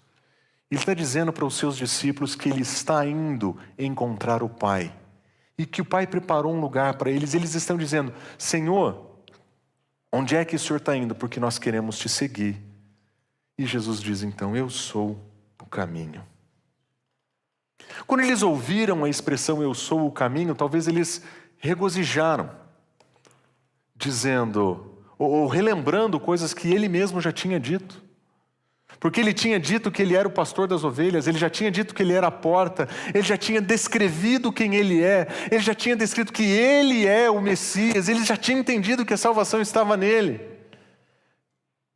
Ele está dizendo para os seus discípulos que ele está indo encontrar o Pai. E que o Pai preparou um lugar para eles. Eles estão dizendo: Senhor, onde é que o Senhor está indo? Porque nós queremos te seguir. E Jesus diz então: eu sou o caminho. Quando eles ouviram a expressão eu sou o caminho, talvez eles regozijaram, dizendo, ou relembrando coisas que ele mesmo já tinha dito. Porque ele tinha dito que ele era o pastor das ovelhas, ele já tinha dito que ele era a porta, ele já tinha descrevido quem ele é, ele já tinha descrito que ele é o Messias, ele já tinha entendido que a salvação estava nele.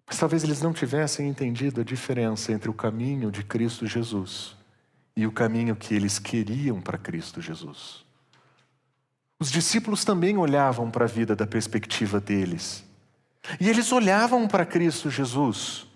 Mas talvez eles não tivessem entendido a diferença entre o caminho de Cristo Jesus e o caminho que eles queriam para Cristo Jesus. Os discípulos também olhavam para a vida da perspectiva deles. E eles olhavam para Cristo Jesus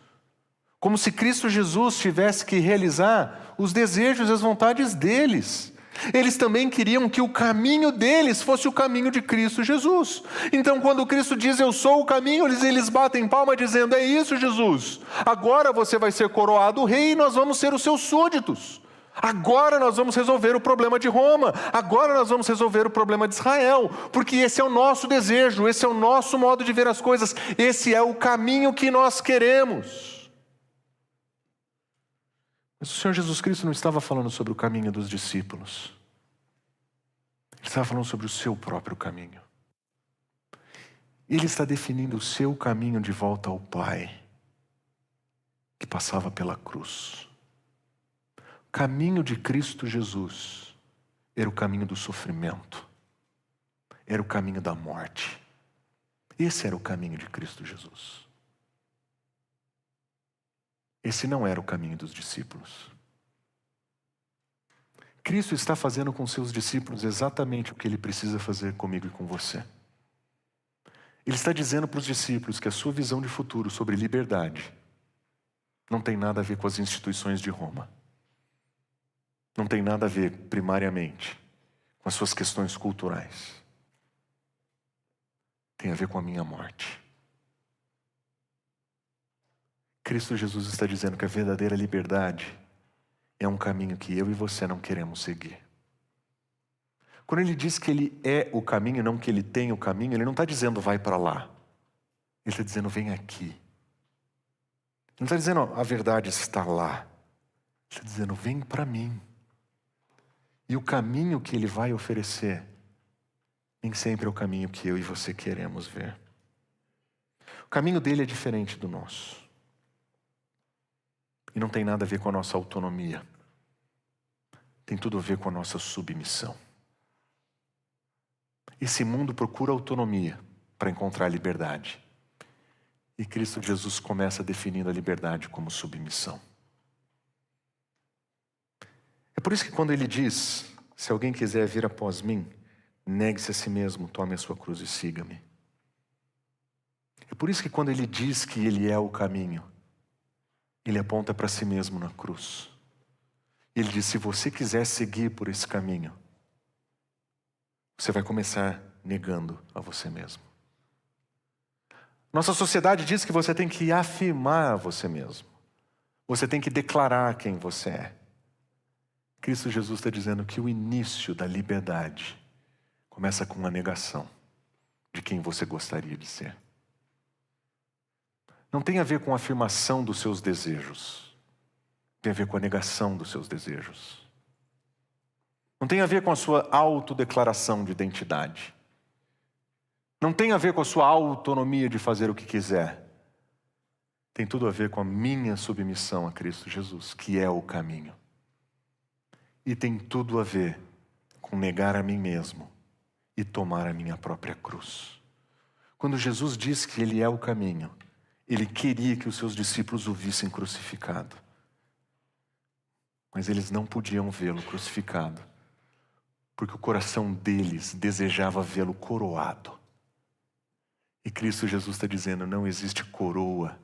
como se Cristo Jesus tivesse que realizar os desejos e as vontades deles. Eles também queriam que o caminho deles fosse o caminho de Cristo Jesus. Então, quando Cristo diz, eu sou o caminho, eles batem palma dizendo, é isso, Jesus. Agora você vai ser coroado rei e nós vamos ser os seus súditos. Agora nós vamos resolver o problema de Roma. Agora nós vamos resolver o problema de Israel. Porque esse é o nosso desejo, esse é o nosso modo de ver as coisas. Esse é o caminho que nós queremos. Mas o Senhor Jesus Cristo não estava falando sobre o caminho dos discípulos. Ele estava falando sobre o seu próprio caminho. Ele está definindo o seu caminho de volta ao Pai, que passava pela cruz. O caminho de Cristo Jesus era o caminho do sofrimento, era o caminho da morte. Esse era o caminho de Cristo Jesus. Esse não era o caminho dos discípulos. Cristo está fazendo com seus discípulos exatamente o que Ele precisa fazer comigo e com você. Ele está dizendo para os discípulos que a sua visão de futuro sobre liberdade não tem nada a ver com as instituições de Roma. Não tem nada a ver, primariamente, com as suas questões culturais. Tem a ver com a minha morte. Cristo Jesus está dizendo que a verdadeira liberdade é um caminho que eu e você não queremos seguir. Quando ele diz que ele é o caminho, não que ele tem o caminho, ele não está dizendo vai para lá. Ele está dizendo vem aqui. Ele não está dizendo a verdade está lá. Ele está dizendo vem para mim. E o caminho que ele vai oferecer nem sempre é o caminho que eu e você queremos ver. O caminho dele é diferente do nosso. E não tem nada a ver com a nossa autonomia. Tem tudo a ver com a nossa submissão. Esse mundo procura autonomia para encontrar liberdade. E Cristo Jesus começa definindo a liberdade como submissão. É por isso que quando ele diz, se alguém quiser vir após mim, negue-se a si mesmo, tome a sua cruz e siga-me. É por isso que quando ele diz que ele é o caminho, ele aponta para si mesmo na cruz. Ele diz, se você quiser seguir por esse caminho, você vai começar negando a você mesmo. Nossa sociedade diz que você tem que afirmar você mesmo. Você tem que declarar quem você é. Cristo Jesus está dizendo que o início da liberdade começa com uma negação de quem você gostaria de ser. Não tem a ver com a afirmação dos seus desejos. Tem a ver com a negação dos seus desejos. Não tem a ver com a sua autodeclaração de identidade. Não tem a ver com a sua autonomia de fazer o que quiser. Tem tudo a ver com a minha submissão a Cristo Jesus, que é o caminho. E tem tudo a ver com negar a mim mesmo e tomar a minha própria cruz. Quando Jesus diz que Ele é o caminho, Ele queria que os seus discípulos o vissem crucificado. Mas eles não podiam vê-lo crucificado, porque o coração deles desejava vê-lo coroado. E Cristo Jesus está dizendo, não existe coroa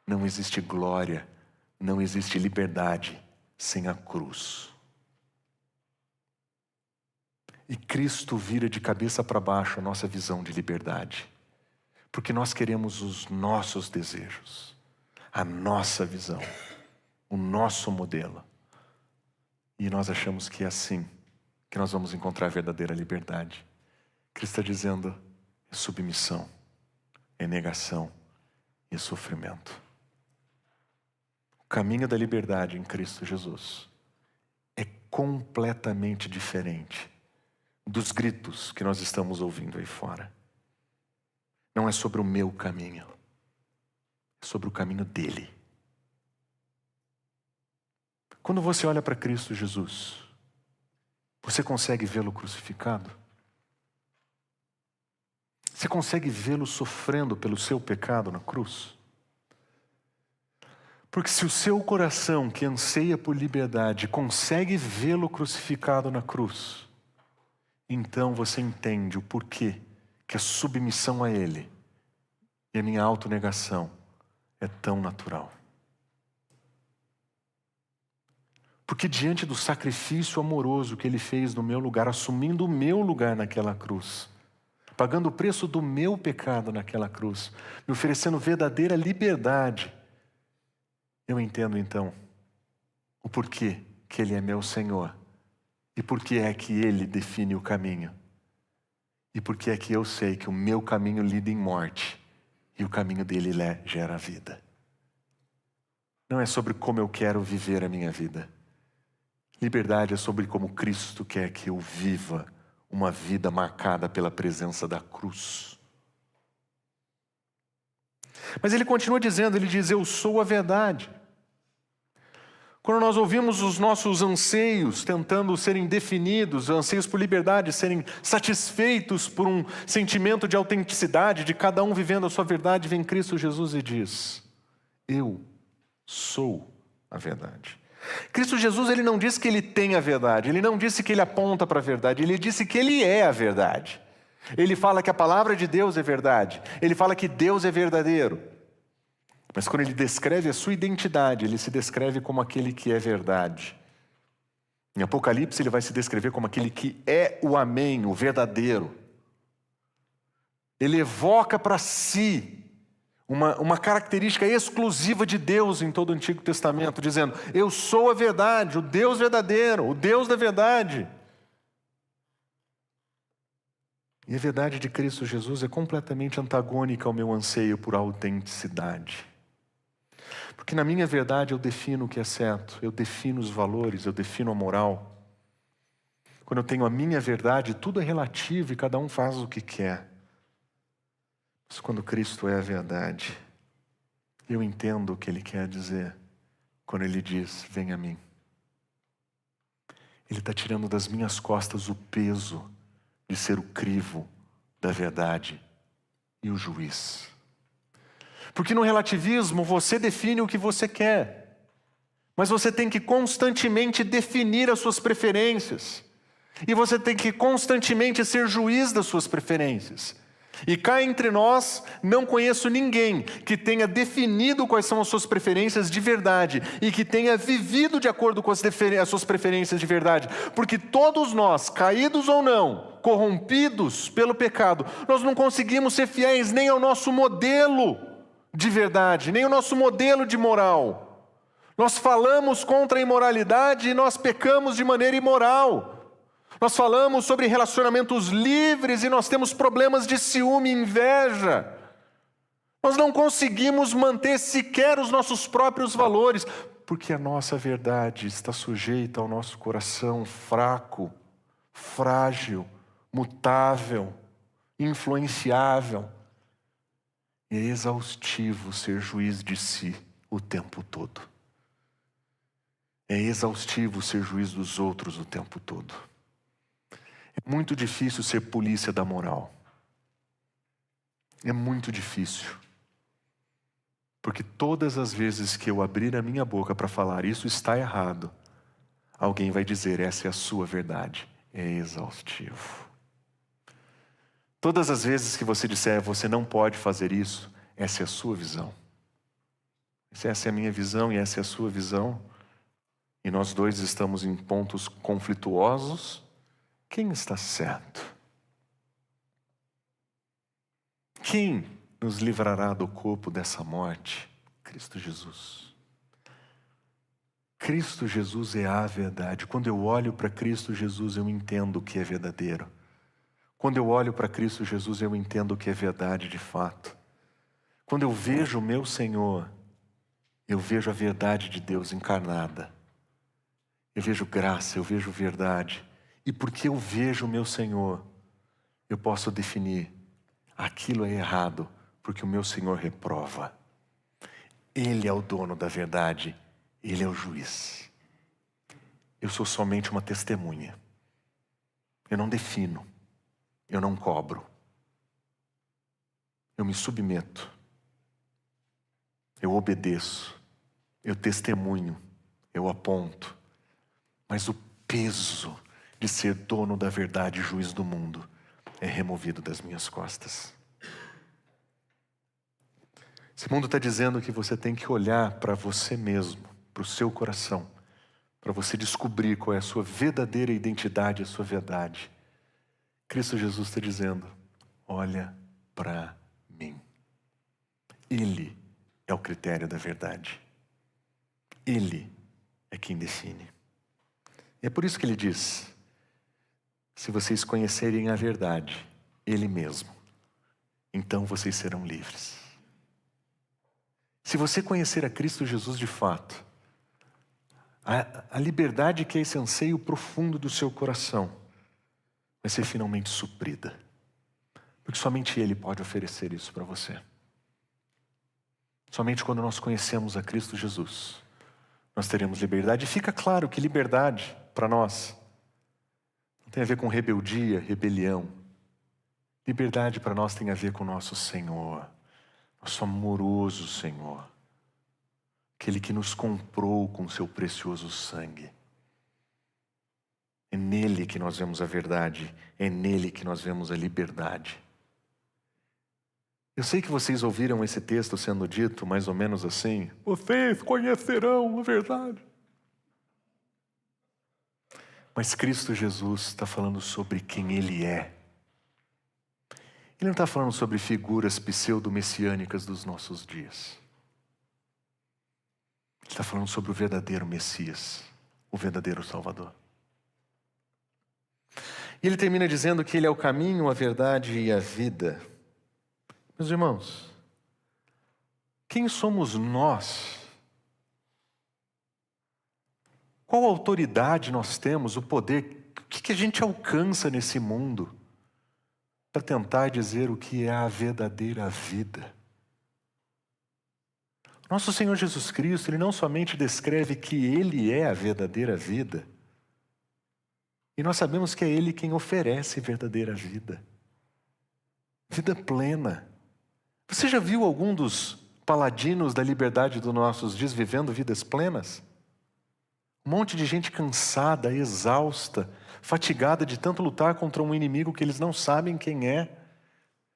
Não existe glória, não existe liberdade sem a cruz. E Cristo vira de cabeça para baixo a nossa visão de liberdade. Porque nós queremos os nossos desejos, a nossa visão, o nosso modelo. E nós achamos que é assim que nós vamos encontrar a verdadeira liberdade. Cristo está dizendo, é submissão, é negação e é sofrimento. O caminho da liberdade em Cristo Jesus é completamente diferente dos gritos que nós estamos ouvindo aí fora. Não é sobre o meu caminho, é sobre o caminho dele. Quando você olha para Cristo Jesus, você consegue vê-lo crucificado? Você consegue vê-lo sofrendo pelo seu pecado na cruz? Porque se o seu coração, que anseia por liberdade, consegue vê-lo crucificado na cruz, então você entende o porquê que a submissão a Ele e a minha autonegação é tão natural. Porque diante do sacrifício amoroso que Ele fez no meu lugar, assumindo o meu lugar naquela cruz, pagando o preço do meu pecado naquela cruz, me oferecendo verdadeira liberdade, eu entendo então o porquê que Ele é meu Senhor e porquê é que Ele define o caminho e porquê é que eu sei que o meu caminho lida em morte e o caminho dele gera vida. Não é sobre como eu quero viver a minha vida. Liberdade é sobre como Cristo quer que eu viva uma vida marcada pela presença da cruz. Mas ele continua dizendo, ele diz, eu sou a verdade. Quando nós ouvimos os nossos anseios tentando serem definidos, anseios por liberdade, serem satisfeitos por um sentimento de autenticidade, de cada um vivendo a sua verdade, vem Cristo Jesus e diz, eu sou a verdade. Cristo Jesus, ele não disse que ele tem a verdade, ele não disse que ele aponta para a verdade, ele disse que ele é a verdade. Ele fala que a palavra de Deus é verdade, ele fala que Deus é verdadeiro. Mas quando ele descreve a sua identidade, ele se descreve como aquele que é verdade. Em Apocalipse ele vai se descrever como aquele que é o Amém, o verdadeiro. Ele evoca para si uma característica exclusiva de Deus em todo o Antigo Testamento, dizendo, eu sou a verdade, o Deus verdadeiro, o Deus da verdade. E a verdade de Cristo Jesus é completamente antagônica ao meu anseio por autenticidade. Porque na minha verdade eu defino o que é certo, eu defino os valores, eu defino a moral. Quando eu tenho a minha verdade, tudo é relativo e cada um faz o que quer. Mas quando Cristo é a verdade, eu entendo o que Ele quer dizer quando Ele diz, vem a mim. Ele está tirando das minhas costas o peso de ser o crivo da verdade e o juiz. Porque no relativismo você define o que você quer, mas você tem que constantemente definir as suas preferências, e você tem que constantemente ser juiz das suas preferências. E cá entre nós, não conheço ninguém que tenha definido quais são as suas preferências de verdade e que tenha vivido de acordo com as suas preferências de verdade. Porque todos nós, caídos ou não, corrompidos pelo pecado, nós não conseguimos ser fiéis nem ao nosso modelo de verdade, nem ao nosso modelo de moral. Nós falamos contra a imoralidade e nós pecamos de maneira imoral. Nós falamos sobre relacionamentos livres e nós temos problemas de ciúme e inveja. Nós não conseguimos manter sequer os nossos próprios valores, porque a nossa verdade está sujeita ao nosso coração fraco, frágil, mutável, influenciável. E é exaustivo ser juiz de si o tempo todo. É exaustivo ser juiz dos outros o tempo todo. É muito difícil ser polícia da moral. É muito difícil. Porque todas as vezes que eu abrir a minha boca para falar isso está errado, alguém vai dizer, essa é a sua verdade. É exaustivo. Todas as vezes que você disser, você não pode fazer isso, essa é a sua visão. Se essa é a minha visão e essa é a sua visão, e nós dois estamos em pontos conflituosos, quem está certo? Quem nos livrará do corpo dessa morte? Cristo Jesus. Cristo Jesus é a verdade. Quando eu olho para Cristo Jesus, eu entendo o que é verdadeiro. Quando eu olho para Cristo Jesus, eu entendo o que é verdade de fato. Quando eu vejo o meu Senhor, eu vejo a verdade de Deus encarnada. Eu vejo graça, eu vejo verdade. E porque eu vejo o meu Senhor, eu posso definir: aquilo é errado, porque o meu Senhor reprova. Ele é o dono da verdade, Ele é o juiz. Eu sou somente uma testemunha. Eu não defino, eu não cobro. Eu me submeto, eu obedeço, eu testemunho, eu aponto. Mas o peso de ser dono da verdade e juiz do mundo é removido das minhas costas. Esse mundo está dizendo que você tem que olhar para você mesmo, para o seu coração, para você descobrir qual é a sua verdadeira identidade, a sua verdade. Cristo Jesus está dizendo: olha para mim. Ele é o critério da verdade. Ele é quem define. E é por isso que ele diz: se vocês conhecerem a verdade, Ele mesmo, então vocês serão livres. Se você conhecer a Cristo Jesus de fato, a liberdade que é esse anseio profundo do seu coração vai ser finalmente suprida. Porque somente Ele pode oferecer isso para você. Somente quando nós conhecemos a Cristo Jesus, nós teremos liberdade. E fica claro que liberdade, para nós, não tem a ver com rebeldia, rebelião. Liberdade para nós tem a ver com o nosso Senhor, nosso amoroso Senhor. Aquele que nos comprou com seu precioso sangue. É nele que nós vemos a verdade, é nele que nós vemos a liberdade. Eu sei que vocês ouviram esse texto sendo dito mais ou menos assim: vocês conhecerão a verdade. Mas Cristo Jesus está falando sobre quem Ele é. Ele não está falando sobre figuras pseudo-messiânicas dos nossos dias. Ele está falando sobre o verdadeiro Messias, o verdadeiro Salvador. E ele termina dizendo que Ele é o caminho, a verdade e a vida. Meus irmãos, quem somos nós? Qual autoridade nós temos, o poder? O que a gente alcança nesse mundo para tentar dizer o que é a verdadeira vida? Nosso Senhor Jesus Cristo, Ele não somente descreve que Ele é a verdadeira vida, e nós sabemos que é Ele quem oferece verdadeira vida. Vida plena. Você já viu algum dos paladinos da liberdade dos nossos dias vivendo vidas plenas? Um monte de gente cansada, exausta, fatigada de tanto lutar contra um inimigo que eles não sabem quem é,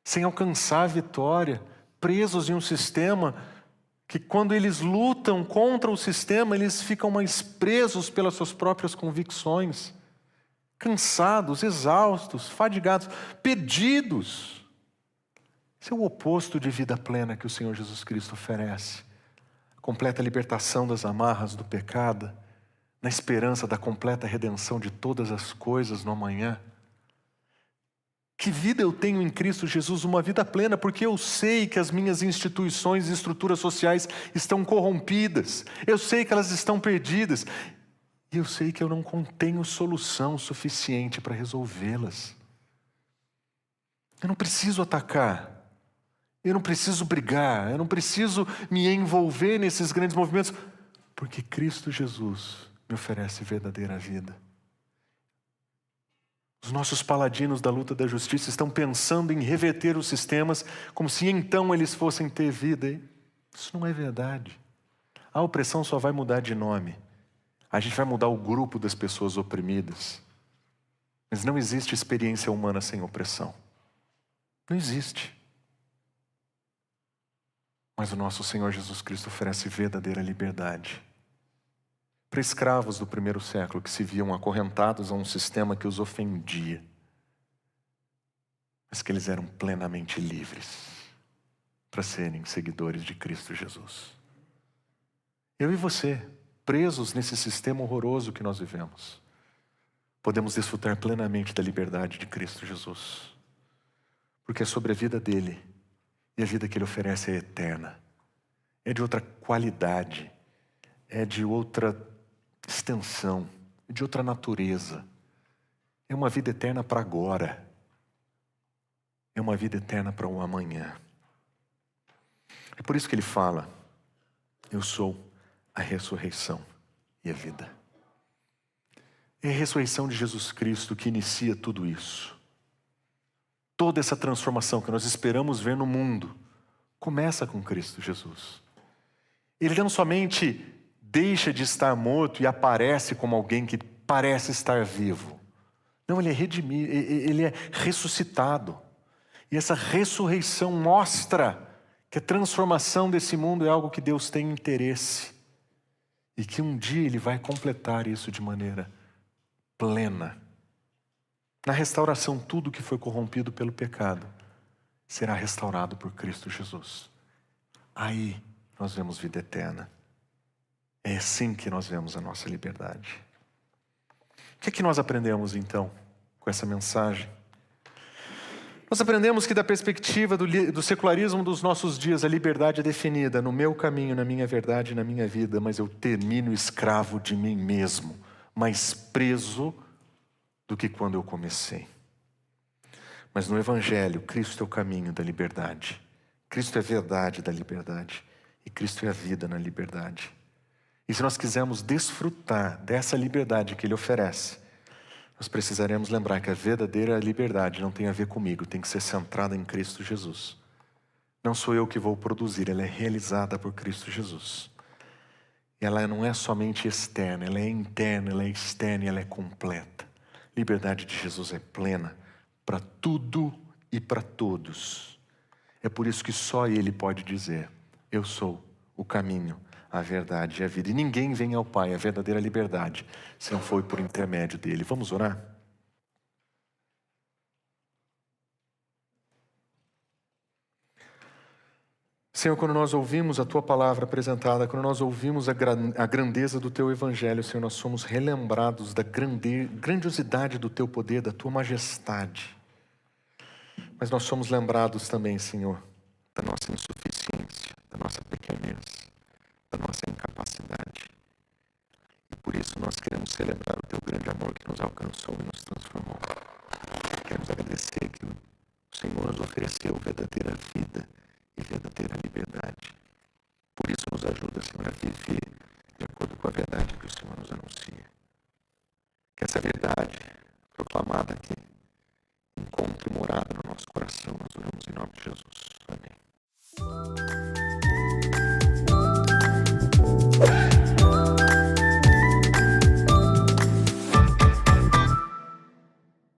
sem alcançar a vitória, presos em um sistema que, quando eles lutam contra o sistema, eles ficam mais presos pelas suas próprias convicções, cansados, exaustos, fadigados, perdidos. Esse é o oposto de vida plena que o Senhor Jesus Cristo oferece. A completa libertação das amarras do pecado, na esperança da completa redenção de todas as coisas no amanhã. Que vida eu tenho em Cristo Jesus? Uma vida plena, porque eu sei que as minhas instituições e estruturas sociais estão corrompidas. Eu sei que elas estão perdidas. E eu sei que eu não tenho solução suficiente para resolvê-las. Eu não preciso atacar. Eu não preciso brigar. Eu não preciso me envolver nesses grandes movimentos. Porque Cristo Jesus me oferece verdadeira vida. Os nossos paladinos da luta da justiça estão pensando em reverter os sistemas como se então eles fossem ter vida. Isso não é verdade. A opressão só vai mudar de nome. A gente vai mudar o grupo das pessoas oprimidas. Mas não existe experiência humana sem opressão. Não existe. Mas o nosso Senhor Jesus Cristo oferece verdadeira liberdade para escravos do primeiro século que se viam acorrentados a um sistema que os ofendia, mas que eles eram plenamente livres para serem seguidores de Cristo Jesus. Eu e você, presos nesse sistema horroroso que nós vivemos, podemos desfrutar plenamente da liberdade de Cristo Jesus, porque é sobre a vida dele, e a vida que ele oferece é eterna, é de outra qualidade, é de outra extensão, é de outra natureza, é uma vida eterna para agora, é uma vida eterna para o amanhã. É por isso que ele fala: eu sou a ressurreição e a vida. É a ressurreição de Jesus Cristo que inicia tudo isso. Toda essa transformação que nós esperamos ver no mundo começa com Cristo Jesus. Ele não somente deixa de estar morto e aparece como alguém que parece estar vivo. Não, ele é redimido, ele é ressuscitado. E essa ressurreição mostra que a transformação desse mundo é algo que Deus tem interesse. E que um dia ele vai completar isso de maneira plena. Na restauração, tudo que foi corrompido pelo pecado será restaurado por Cristo Jesus. Aí nós vemos vida eterna. É assim que nós vemos a nossa liberdade. O que é que nós aprendemos então com essa mensagem? Nós aprendemos que da perspectiva do secularismo dos nossos dias, a liberdade é definida no meu caminho, na minha verdade, na minha vida, mas eu termino escravo de mim mesmo, mais preso do que quando eu comecei. Mas no Evangelho, Cristo é o caminho da liberdade. Cristo é a verdade da liberdade. E Cristo é a vida na liberdade. E se nós quisermos desfrutar dessa liberdade que Ele oferece, nós precisaremos lembrar que a verdadeira liberdade não tem a ver comigo, tem que ser centrada em Cristo Jesus. Não sou eu que vou produzir, ela é realizada por Cristo Jesus. E ela não é somente externa, ela é interna, ela é externa e ela é completa. A liberdade de Jesus é plena para tudo e para todos. É por isso que só Ele pode dizer: eu sou o caminho, a verdade e a vida. E ninguém vem ao Pai, a verdadeira liberdade, se não for por intermédio dele. Vamos orar? Senhor, quando nós ouvimos a Tua palavra apresentada, quando nós ouvimos a grandeza do Teu Evangelho, Senhor, nós somos relembrados da grandiosidade do Teu poder, da Tua majestade. Mas nós somos lembrados também, Senhor, da nossa insuficiência, da nossa pequenez, da nossa incapacidade. E por isso nós queremos celebrar o Teu grande amor que nos alcançou e nos transformou. Queremos agradecer que o Senhor nos ofereceu verdadeira vida e verdadeira liberdade. Por isso nos ajuda, Senhor, a viver de acordo com a verdade que o Senhor nos anuncia. Que essa verdade proclamada aqui